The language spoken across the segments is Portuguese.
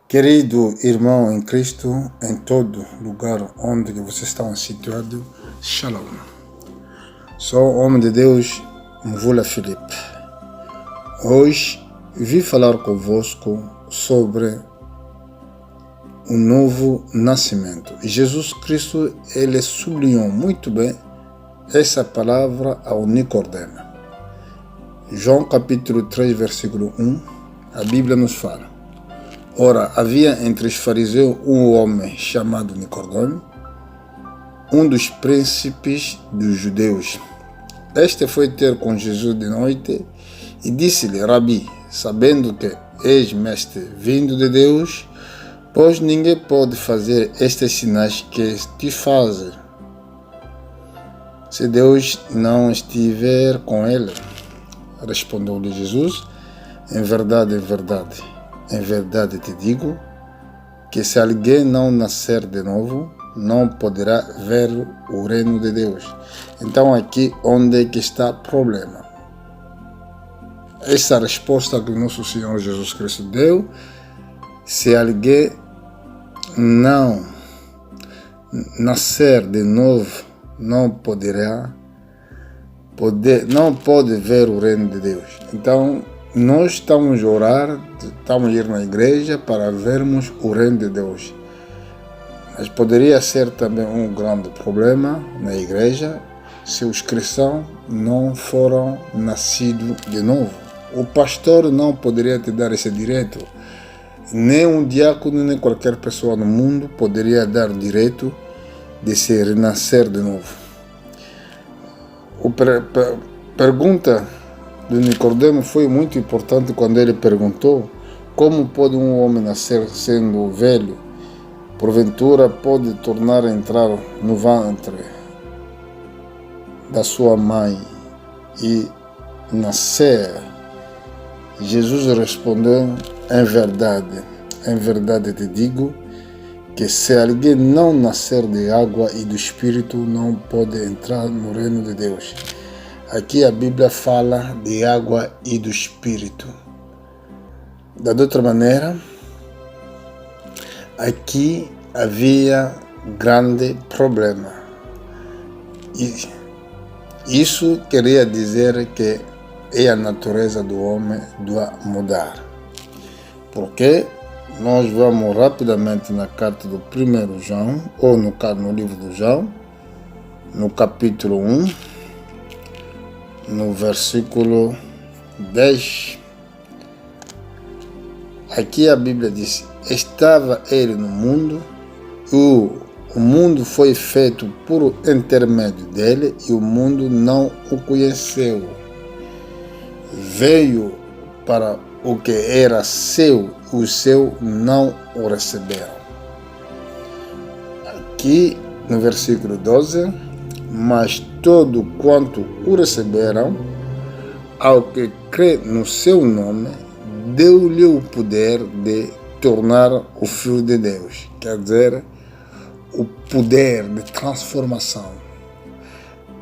Querido irmão em Cristo, em todo lugar onde você está situado, Shalom. Sou homem de Deus, Mvula Filipe. Hoje vim falar convosco sobre um novo nascimento. Jesus Cristo, ele sublinhou muito bem essa palavra ao Nicodemo. João capítulo 3, versículo 1, a Bíblia nos fala: Ora, havia entre os fariseus um homem chamado Nicodemo, um dos príncipes dos judeus. Este foi ter com Jesus de noite e disse-lhe: Rabi, sabendo que és mestre vindo de Deus, pois ninguém pode fazer estes sinais que te fazem, se Deus não estiver com ele. Respondeu-lhe Jesus: em verdade, em verdade te digo, que se alguém não nascer de novo, não poderá ver o reino de Deus. Então aqui onde é que está o problema? Essa resposta que nosso Senhor Jesus Cristo deu: se alguém não nascer de novo, não pode ver o reino de Deus. Então nós estamos a orar, estamos a ir na igreja para vermos o reino de Deus. Mas poderia ser também um grande problema na igreja se os cristãos não foram nascidos de novo. O pastor não poderia te dar esse direito. Nem um diácono, nem qualquer pessoa no mundo poderia dar direito de se renascer de novo. Pergunta do Nicodemo foi muito importante quando ele perguntou: como pode um homem nascer sendo velho? Porventura pode tornar a entrar no ventre da sua mãe e nascer? Jesus respondeu: em verdade te digo, que se alguém não nascer de água e do Espírito, não pode entrar no reino de Deus. Aqui a Bíblia fala de água e do Espírito. Da outra maneira, aqui havia grande problema. E isso queria dizer que a natureza do homem deve mudar. Porque nós vamos rapidamente na carta do 1 João, ou no livro do João, no capítulo 1, no versículo 10. Aqui a Bíblia diz: estava ele no mundo, o mundo foi feito por intermédio dele, e o mundo não o conheceu. Veio para o que era seu, os seus não o receberam. Aqui no versículo 12: mas todo quanto o receberam, ao que crê no seu nome, deu-lhe o poder de tornar o Filho de Deus. Quer dizer, o poder de transformação.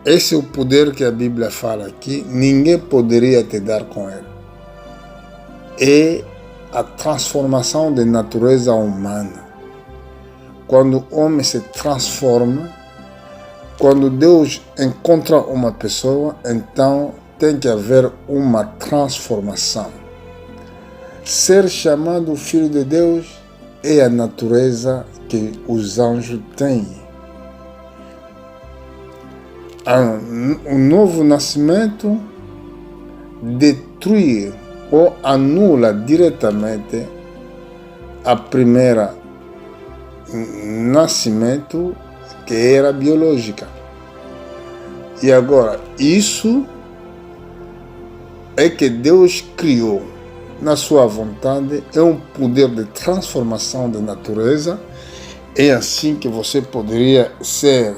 Esse é o poder que a Bíblia fala aqui, ninguém poderia te dar com ele. É a transformação da natureza humana. Quando o homem se transforma, quando Deus encontra uma pessoa, então tem que haver uma transformação. Ser chamado Filho de Deus é a natureza que os anjos têm. O novo nascimento destrui ou anula diretamente a primeira nascimento, que era biológica. E agora, isso é que Deus criou na sua vontade, é um poder de transformação da natureza. É assim que você poderia ser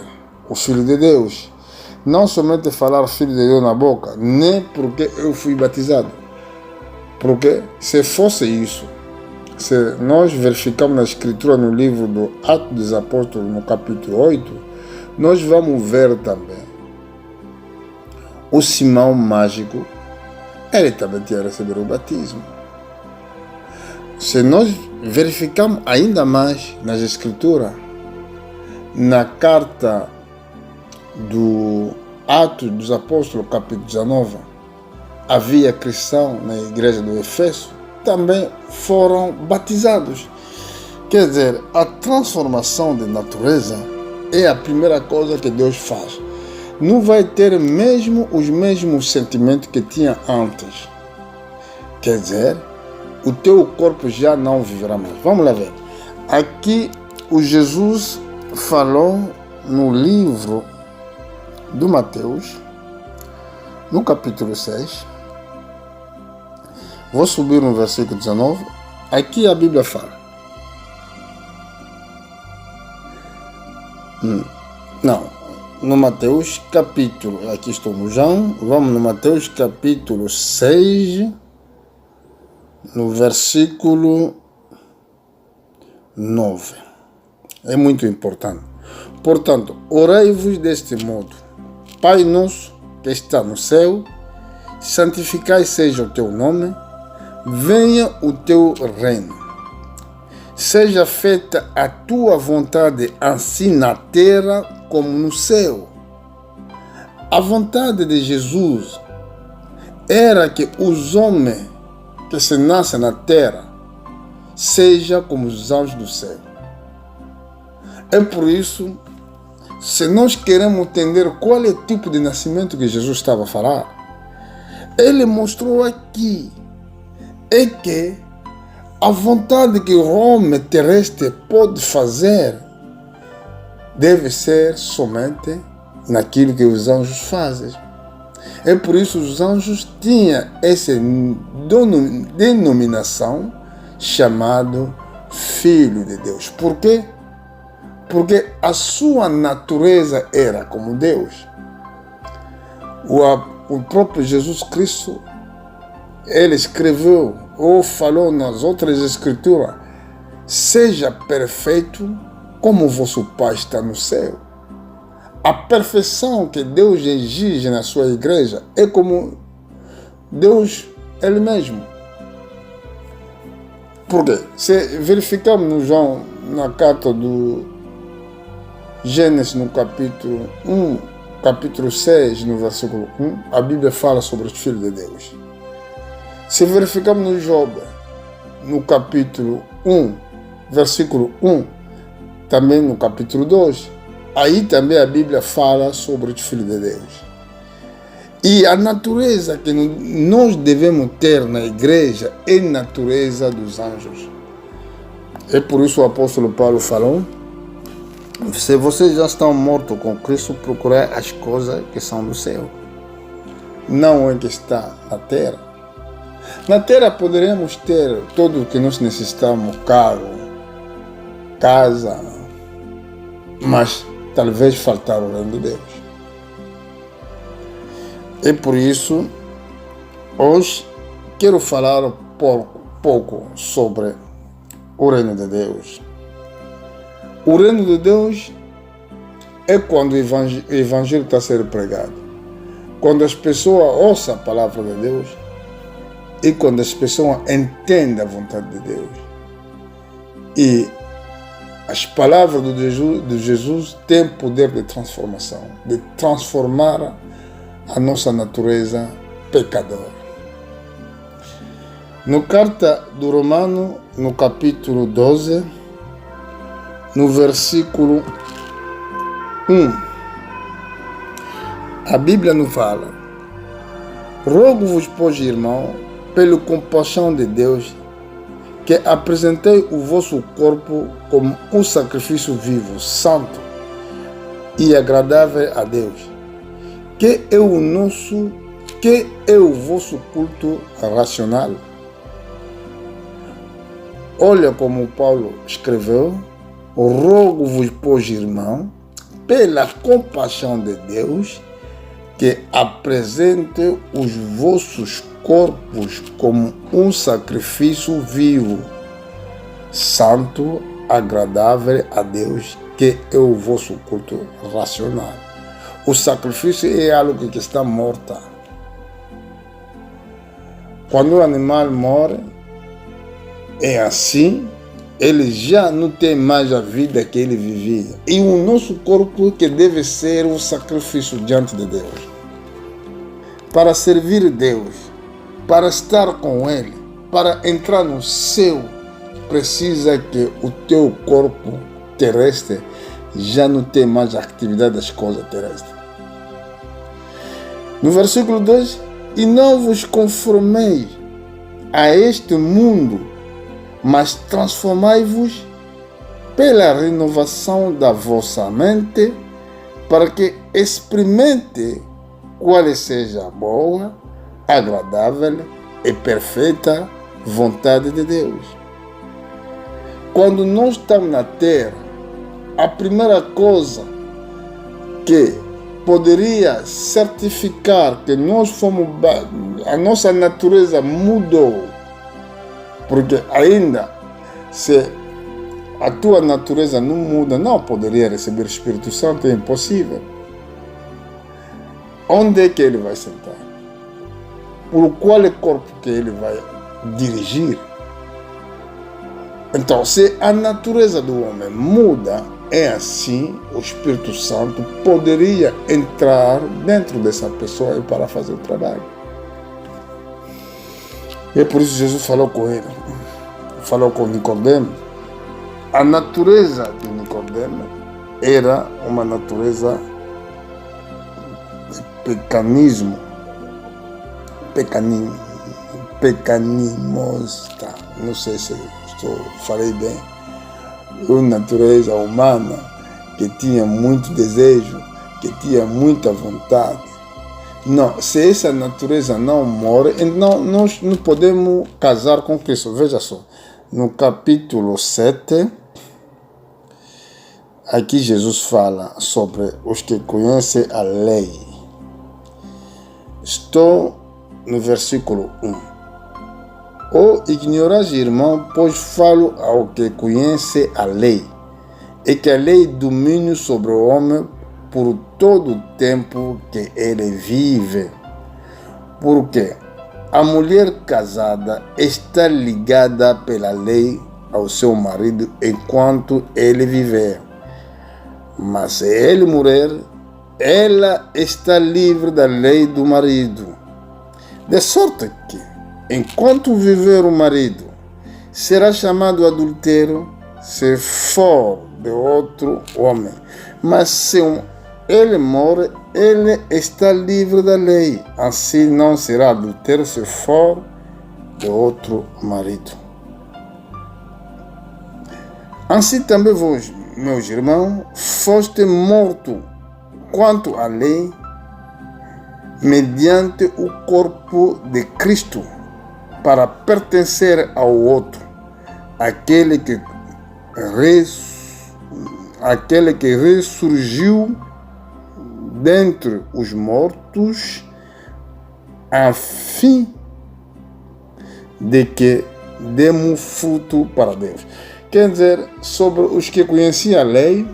o Filho de Deus. Não somente falar Filho de Deus na boca, nem porque eu fui batizado. Porque se fosse isso, se nós verificarmos na Escritura, no livro do Atos dos Apóstolos, no capítulo 8, nós vamos ver também o Simão mágico, ele também tinha recebido o batismo. se nós verificamos ainda mais nas Escrituras, na carta do Atos dos Apóstolos, capítulo 19, havia cristãos na igreja do Efésio, também foram batizados. Quer dizer, a transformação de natureza é a primeira coisa que Deus faz. Não vai ter mesmo os mesmos sentimentos que tinha antes. Quer dizer, o teu corpo já não viverá mais. Vamos lá ver. Aqui o Jesus falou no livro do Mateus, no capítulo 6. Vou subir no versículo 19. Aqui a Bíblia fala. Não, no Mateus capítulo, aqui estou no João, vamos no Mateus capítulo 6, no versículo 9. É muito importante. Portanto, orei-vos deste modo: Pai nosso que está no céu, santificai seja o teu nome, venha o teu reino. Seja feita a tua vontade, assim na terra como no céu. A vontade de Jesus era que os homens que se nascem na terra sejam como os anjos do céu. É por isso, se nós queremos entender qual é o tipo de nascimento que Jesus estava a falar, ele mostrou aqui é que a vontade que o homem terrestre pode fazer deve ser somente naquilo que os anjos fazem. É por isso que os anjos tinham essa denominação chamado Filho de Deus. Por quê? Porque a sua natureza era como Deus. O próprio Jesus Cristo, ele escreveu ou falou nas outras escrituras: seja perfeito como o vosso Pai está no céu. A perfeição que Deus exige na sua igreja é como Deus Ele mesmo. Por quê? Se verificamos no João, na carta do Gênesis, no capítulo 1, capítulo 6, no versículo 1, a Bíblia fala sobre os filhos de Deus. Se verificamos no Job, no capítulo 1, versículo 1, também no capítulo 2, aí também a Bíblia fala sobre os filhos de Deus. E a natureza que nós devemos ter na igreja é a natureza dos anjos. É por isso o apóstolo Paulo falou: se vocês já estão mortos com Cristo, procurem as coisas que são do céu, não é que está na terra. Na terra poderíamos ter tudo o que nós necessitamos, carro, casa, mas talvez faltar o reino de Deus. E por isso, hoje quero falar pouco sobre o reino de Deus. O reino de Deus é quando o evangelho está a ser pregado, quando as pessoas ouçam a palavra de Deus e quando as pessoas entendem a vontade de Deus. E as palavras de Jesus têm poder de transformação, de transformar a nossa natureza pecadora. No carta do Romano, no capítulo 12, no versículo 1, a Bíblia nos fala: rogo-vos, pois, irmão, pela compaixão de Deus, que apresentei o vosso corpo como um sacrifício vivo, santo e agradável a Deus, que é o vosso culto racional. Olha como Paulo escreveu: rogo-vos, pois, irmão, pela compaixão de Deus, que apresente os vossos corpos como um sacrifício vivo, santo, agradável a Deus, que é o vosso culto racional. O sacrifício é algo que está morto. Quando o animal morre, E assim, ele já não tem mais a vida que ele vivia. E o nosso corpo que deve ser o sacrifício diante de Deus. Para servir Deus, para estar com Ele, para entrar no céu, precisa que o teu corpo terrestre já não tem mais a atividade das coisas terrestres. No versículo 2, e não vos conformeis a este mundo, mas transformai-vos pela renovação da vossa mente, para que experimente qual seja a boa, agradável e perfeita vontade de Deus. Quando nós estamos na terra, a primeira coisa que poderia certificar que nós fomos, a nossa natureza mudou, porque ainda se a tua natureza não muda, não poderia receber o Espírito Santo, é impossível. Onde é que ele vai sentar? Por qual corpo que ele vai dirigir? Então, se a natureza do homem muda, é assim, o Espírito Santo poderia entrar dentro dessa pessoa para fazer o trabalho. E é por isso que Jesus falou com ele, falou com Nicodemo. A natureza de Nicodemo era uma natureza de pecanimosa, não sei se falei bem, uma natureza humana que tinha muito desejo, que tinha muita vontade. Não, se essa natureza não morre, então nós não podemos casar com Cristo. Veja só, no capítulo 7, aqui Jesus fala sobre os que conhecem a lei. Estou no versículo 1. Ou ignorais, irmão, pois falo ao que conhece a lei, e que a lei domine sobre o homem por todo o tempo que ele vive. Porque a mulher casada está ligada pela lei ao seu marido enquanto ele viver. Mas se ele morrer, ela está livre da lei do marido. De sorte que, enquanto viver o marido, será chamado adultério se for de outro homem. Mas se ele morre, ele está livre da lei. Assim não será adultério se for de outro marido. Assim também vós, meus irmãos, foste morto quanto à lei, mediante o corpo de Cristo, para pertencer ao outro, aquele que ressurgiu dentre os mortos, a fim de que demos fruto para Deus. Quer dizer, sobre os que conheciam a lei,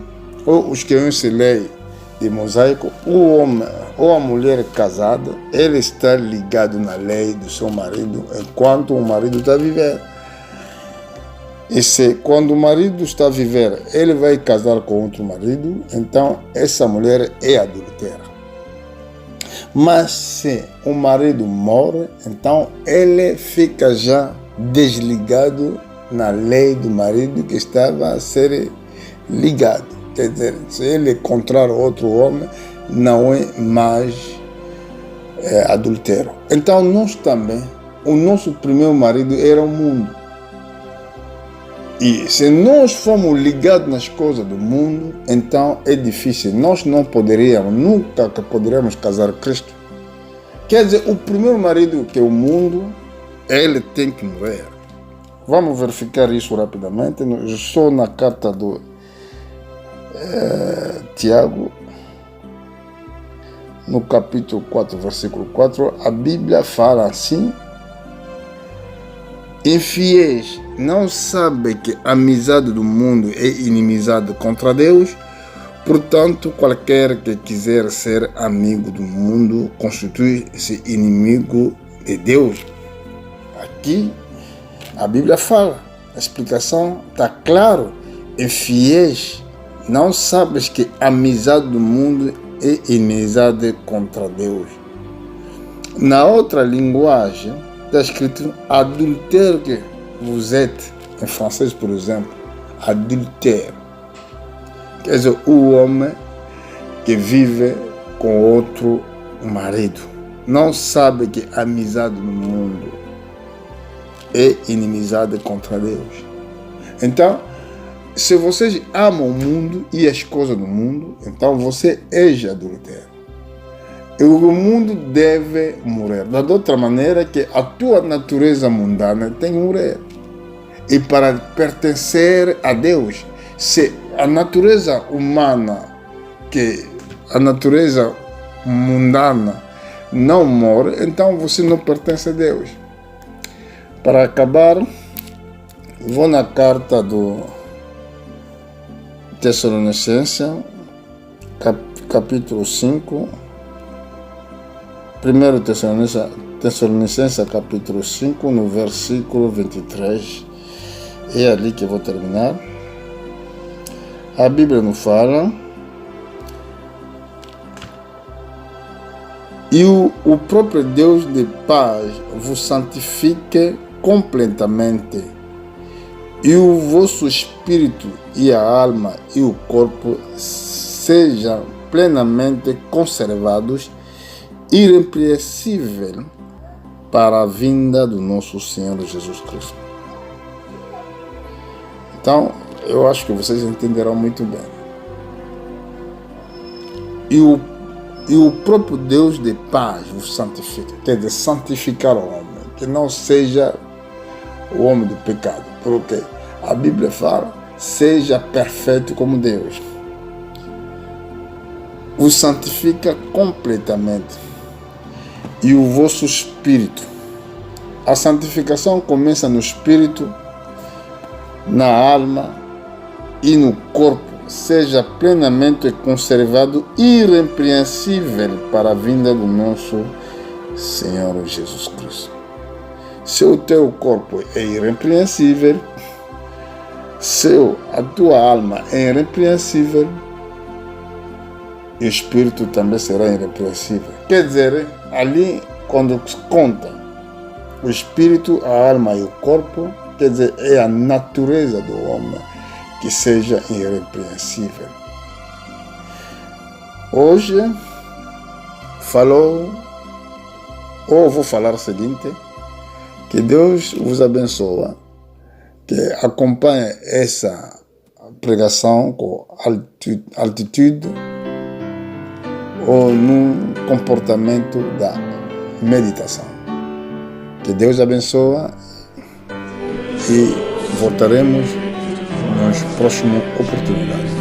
ou os que conhecem a lei de mosaico, o homem ou a mulher casada, ele está ligado na lei do seu marido enquanto o marido está a viver. E se quando o marido está a viver, ele vai casar com outro marido, então essa mulher é adultera. Mas se o marido morre, então ele fica já desligado na lei do marido que estava a ser ligado. Quer dizer, se ele encontrar outro homem, não é mais adultério. Então nós também, o nosso primeiro marido era o mundo. E se nós formos ligados nas coisas do mundo, então é difícil. Nós não poderíamos, nunca poderíamos casar Cristo. Quer dizer, o primeiro marido que é o mundo, ele tem que morrer. Vamos verificar isso rapidamente. Eu estou na carta do Tiago, no capítulo 4, versículo 4, a Bíblia fala assim: infiéis, não sabem que a amizade do mundo é inimizade contra Deus? Portanto, qualquer que quiser ser amigo do mundo constitui-se inimigo de Deus. Aqui a Bíblia fala. A explicação está claro. Infiéis, não sabes que a amizade do mundo é inimizade contra Deus. Na outra linguagem, está escrito adultério que vous êtes. Em francês, por exemplo, adultério. Quer dizer, o homem que vive com outro marido não sabe que a amizade no mundo é inimizade contra Deus. Então, se vocês amam o mundo e as coisas do mundo, então você é adultério. E o mundo deve morrer. Da outra maneira que a tua natureza mundana tem que morrer. E para pertencer a Deus, se a natureza humana, que a natureza mundana não morre, então você não pertence a Deus. Para acabar, vou na carta do Tessalonicenses, capítulo 5, 1 Tessalonicenses, capítulo 5, no versículo 23. É ali que eu vou terminar. A Bíblia nos fala: e o próprio Deus de paz vos santifique completamente, e o vosso espírito e a alma e o corpo sejam plenamente conservados, irrepreensíveis, para a vinda do nosso Senhor Jesus Cristo. Então, eu acho que vocês entenderão muito bem. E o próprio Deus de paz vos santifica, quer dizer, santificar o homem, que não seja o homem do pecado, porque a Bíblia fala: seja perfeito como Deus. Vos santifica completamente. E o vosso espírito. A santificação começa no espírito, na alma e no corpo, seja plenamente conservado, irrepreensível, para a vinda do nosso Senhor Jesus Cristo. Se o teu corpo é irrepreensível, se a tua alma é irrepreensível, o espírito também será irrepreensível. Quer dizer, ali quando se conta o espírito, a alma e o corpo, quer dizer, é a natureza do homem que seja irrepreensível. Hoje vou falar o seguinte: que Deus vos abençoe, que acompanhe essa pregação com altitude ou no comportamento da meditação. Que Deus abençoe e voltaremos nas próximas oportunidades.